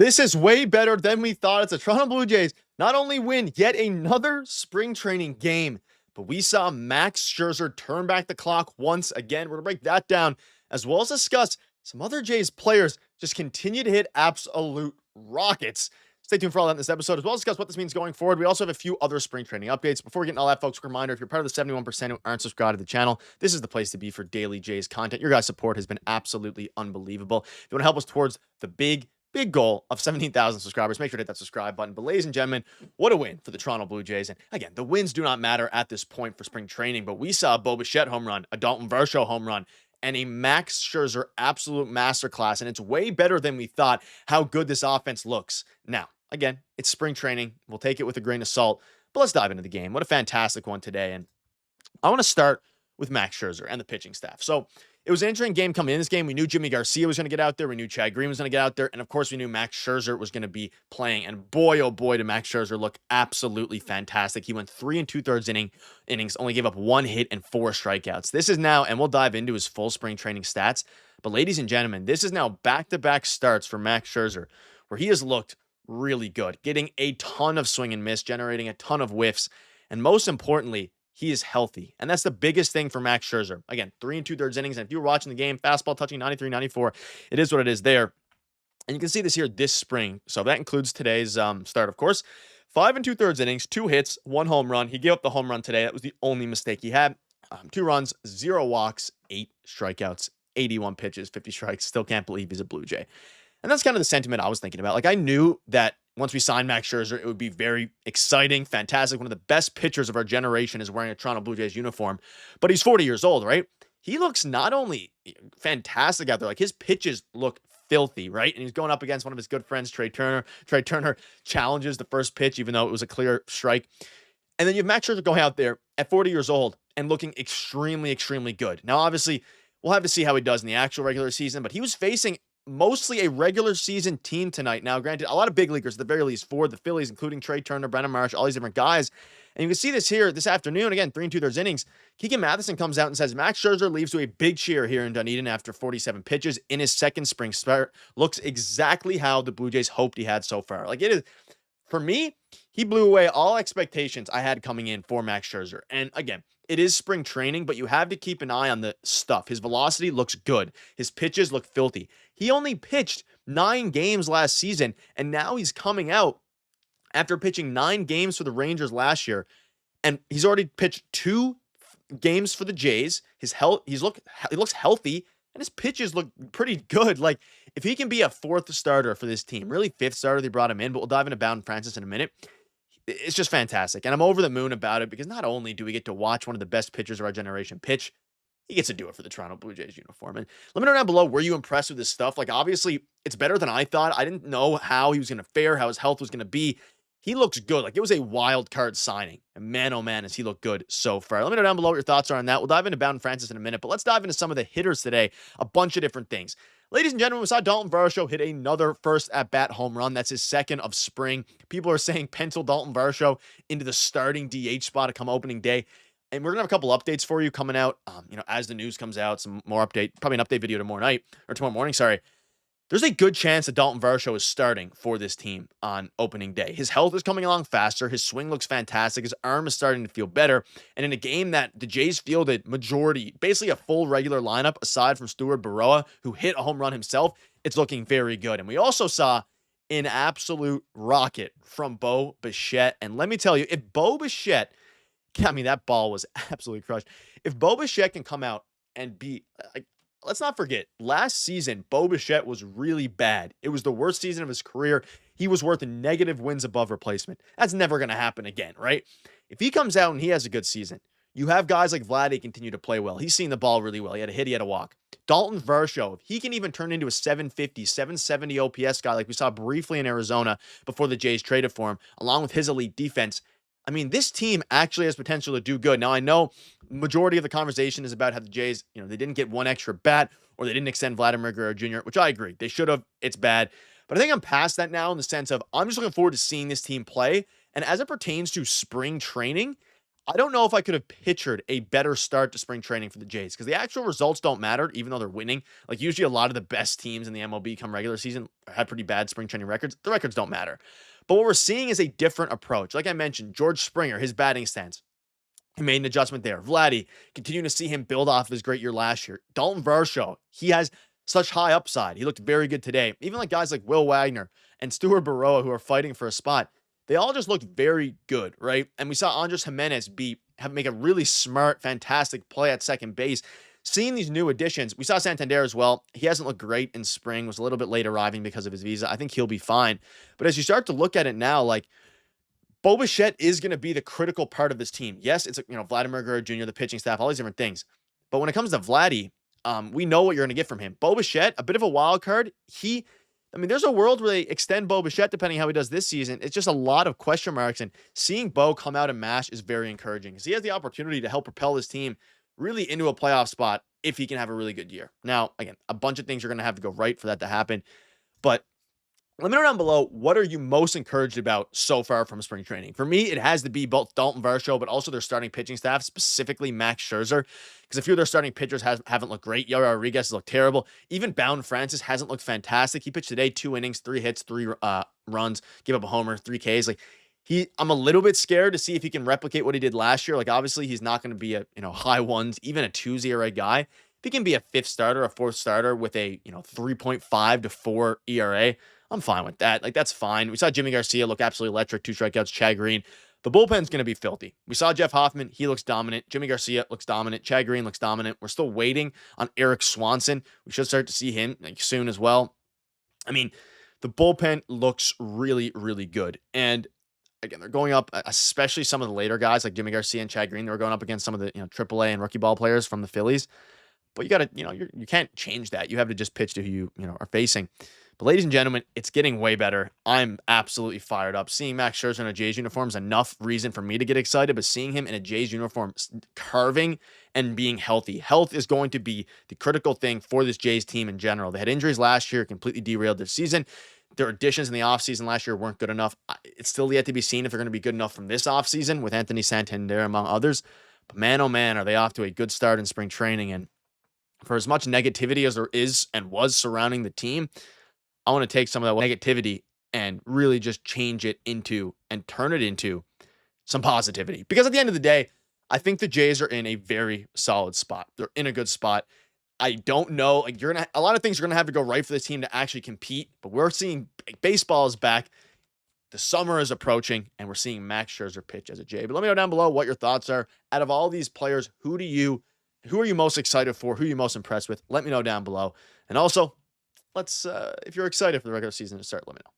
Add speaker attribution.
Speaker 1: This is way better than we thought. It's the Toronto Blue Jays not only win yet another spring training game, but we saw Max Scherzer turn back the clock once again. We're going to break that down, as well as discuss some other Jays players just continue to hit absolute rockets. Stay tuned for all that in this episode, as well as discuss what this means going forward. We also have a few other spring training updates. Before we get into all that, folks, a reminder, if you're part of the 71% who aren't subscribed to the channel, this is the place to be for daily Jays content. Your guys' support has been absolutely unbelievable. If you want to help us towards the big goal of 17,000 subscribers, make sure to hit that subscribe button. But ladies and gentlemen, what a win for the Toronto Blue Jays. And again, the wins do not matter at this point for spring training, but we saw a Bichette home run, a Dalton Varsho home run, and a Max Scherzer absolute masterclass. And it's way better than we thought how good this offense looks. Now, again, it's spring training. We'll take it with a grain of salt, but let's dive into the game. What a fantastic one today. And I want to start with Max Scherzer and the pitching staff. So it was an interesting game coming in this game. We knew Jimmy Garcia was going to get out there. We knew Chad Green was going to get out there. And of course, we knew Max Scherzer was going to be playing. And boy, oh boy, did Max Scherzer look absolutely fantastic. He went 3 2/3 innings, only gave up 1 hit and 4 strikeouts. This is now, and we'll dive into his full spring training stats. But ladies and gentlemen, this is now back-to-back starts for Max Scherzer, where he has looked really good, getting a ton of swing and miss, generating a ton of whiffs. And most importantly, he is healthy. And that's the biggest thing for Max Scherzer. Again, 3 2/3 innings. And if you were watching the game, fastball touching 93, 94, it is what it is there. And you can see this here this spring. So that includes today's start, of course. 5 2/3 innings, 2 hits, 1 home run. He gave up the home run today. That was the only mistake he had. 2 runs, 0 walks, 8 strikeouts, 81 pitches, 50 strikes. Still can't believe he's a Blue Jay. And that's kind of the sentiment I was thinking about. Like, I knew that once we signed Max Scherzer, it would be very exciting, fantastic. One of the best pitchers of our generation is wearing a Toronto Blue Jays uniform, but he's 40 years old, right? He looks not only fantastic out there, like his pitches look filthy, right? And he's going up against one of his good friends, Trey Turner. Trey Turner challenges the first pitch, even though it was a clear strike. And then you have Max Scherzer going out there at 40 years old and looking extremely, extremely good. Now, obviously, we'll have to see how he does in the actual regular season, but he was facing mostly a regular season team tonight. Now, granted, a lot of big leaguers, at the very least, for the Phillies, including Trey Turner, Brennan Marsh, all these different guys. And you can see this here this afternoon. Again, 3 2/3 innings. Keegan Matheson comes out and says Max Scherzer leaves to a big cheer here in Dunedin after 47 pitches in his second spring start. Looks exactly how the Blue Jays hoped he had so far. Like, it is, for me, he blew away all expectations I had coming in for Max Scherzer. And again, it is spring training, but you have to keep an eye on the stuff. His velocity looks good. His pitches look filthy. He only pitched 9 games last season, and now he's coming out after pitching 9 games for the Rangers last year, and he's already pitched 2 games for the Jays. He looks healthy, and his pitches look pretty good. Like, if he can be a 4th starter for this team, really 5th starter, they brought him in, but we'll dive into Bowden Francis in a minute. It's just fantastic. And I'm over the moon about it because not only do we get to watch one of the best pitchers of our generation pitch, he gets to do it for the Toronto Blue Jays uniform. And let me know down below, were you impressed with this stuff? Like, obviously, it's better than I thought. I didn't know how he was going to fare, how his health was going to be. He looks good. Like, it was a wild card signing. And man, oh man, has he looked good so far. Let me know down below what your thoughts are on that. We'll dive into Bowden Francis in a minute, but let's dive into some of the hitters today. A bunch of different things. Ladies and gentlemen, we saw Dalton Varsho hit another first at-bat home run. That's his second of spring. People are saying pencil Dalton Varsho into the starting DH spot come opening day. And we're going to have a couple updates for you coming out, as the news comes out, some more update, probably an update video tomorrow morning, sorry. There's a good chance that Dalton Varsho is starting for this team on opening day. His health is coming along faster. His swing looks fantastic. His arm is starting to feel better. And in a game that the Jays fielded majority, basically a full regular lineup, aside from Stuart Baroa, who hit a home run himself, it's looking very good. And we also saw an absolute rocket from Bo Bichette. And let me tell you, if Bo Bichette, that ball was absolutely crushed. If Bo Bichette can come out and be, let's not forget, last season, Bo Bichette was really bad. It was the worst season of his career. He was worth negative wins above replacement. That's never going to happen again, right? If he comes out and he has a good season, you have guys like Vladdy continue to play well. He's seen the ball really well. He had a hit, he had a walk. Dalton Varsho, if he can even turn into a 750, 770 OPS guy like we saw briefly in Arizona before the Jays traded for him, along with his elite defense, this team actually has potential to do good. Now, I know majority of the conversation is about how the Jays, they didn't get one extra bat or they didn't extend Vladimir Guerrero Jr., which I agree. They should have. It's bad. But I think I'm past that now in the sense of I'm just looking forward to seeing this team play. And as it pertains to spring training, I don't know if I could have pictured a better start to spring training for the Jays because the actual results don't matter, even though they're winning. Like, usually a lot of the best teams in the MLB come regular season had pretty bad spring training records. The records don't matter. But what we're seeing is a different approach. Like I mentioned, George Springer, his batting stance, he made an adjustment there. Vladdy, continuing to see him build off of his great year last year. Dalton Varsho, he has such high upside. He looked very good today. Even like guys like Will Wagner and Stuart Baroa, who are fighting for a spot, they all just looked very good, right? And we saw Andres Jimenez make a really smart, fantastic play at second base. Seeing these new additions, we saw Santander as well. He hasn't looked great in spring, was a little bit late arriving because of his visa. I think he'll be fine. But as you start to look at it now, like, Bo Bichette is going to be the critical part of this team. Yes, it's Vladimir Guerrero Jr., the pitching staff, all these different things. But when it comes to Vladdy, we know what you're going to get from him. Bo Bichette, a bit of a wild card. There's a world where they extend Bo Bichette depending how he does this season. It's just a lot of question marks, and seeing Bo come out and mash is very encouraging because he has the opportunity to help propel his team really into a playoff spot if he can have a really good year. Now, again, a bunch of things are going to have to go right for that to happen, but let me know down below, what are you most encouraged about so far from spring training? For me, it has to be both Dalton Varsho, but also their starting pitching staff, specifically Max Scherzer, because a few of their starting pitchers haven't looked great. Yaro Rodriguez has looked terrible. Even Bound Francis hasn't looked fantastic. He pitched today, 2 innings, 3 hits, 3 runs, gave up a homer, 3 Ks. I'm a little bit scared to see if he can replicate what he did last year. Like, obviously, he's not going to be a high ones, even a 2 ERA guy. If he can be a 5th starter, a 4th starter with a 3.5 to 4 ERA, I'm fine with that. Like, that's fine. We saw Jimmy Garcia look absolutely electric, 2 strikeouts, Chad Green. The bullpen's going to be filthy. We saw Jeff Hoffman. He looks dominant. Jimmy Garcia looks dominant. Chad Green looks dominant. We're still waiting on Eric Swanson. We should start to see him soon as well. The bullpen looks really, really good. And again, they're going up, especially some of the later guys like Jimmy Garcia and Chad Green. They were going up against some of the AAA and rookie ball players from the Phillies. But you got to, you can't change that. You have to just pitch to who you are facing. But ladies and gentlemen, it's getting way better. I'm absolutely fired up. Seeing Max Scherzer in a Jays uniform is enough reason for me to get excited, but seeing him in a Jays uniform carving and being healthy. Health is going to be the critical thing for this Jays team in general. They had injuries last year, completely derailed their season. Their additions in the offseason last year weren't good enough. It's still yet to be seen if they're going to be good enough from this offseason with Anthony Santander, among others. But man, oh man, are they off to a good start in spring training. And for as much negativity as there is and was surrounding the team, I want to take some of that negativity and really just change it into and turn it into some positivity. Because at the end of the day, I think the Jays are in a very solid spot. They're in a good spot. I don't know. A lot of things are going to have to go right for this team to actually compete, but we're seeing baseball is back. The summer is approaching, and we're seeing Max Scherzer pitch as a Jay. But let me know down below what your thoughts are. Out of all these players, who are you most excited for? Who are you most impressed with? Let me know down below. And also, if you're excited for the regular season to start, let me know.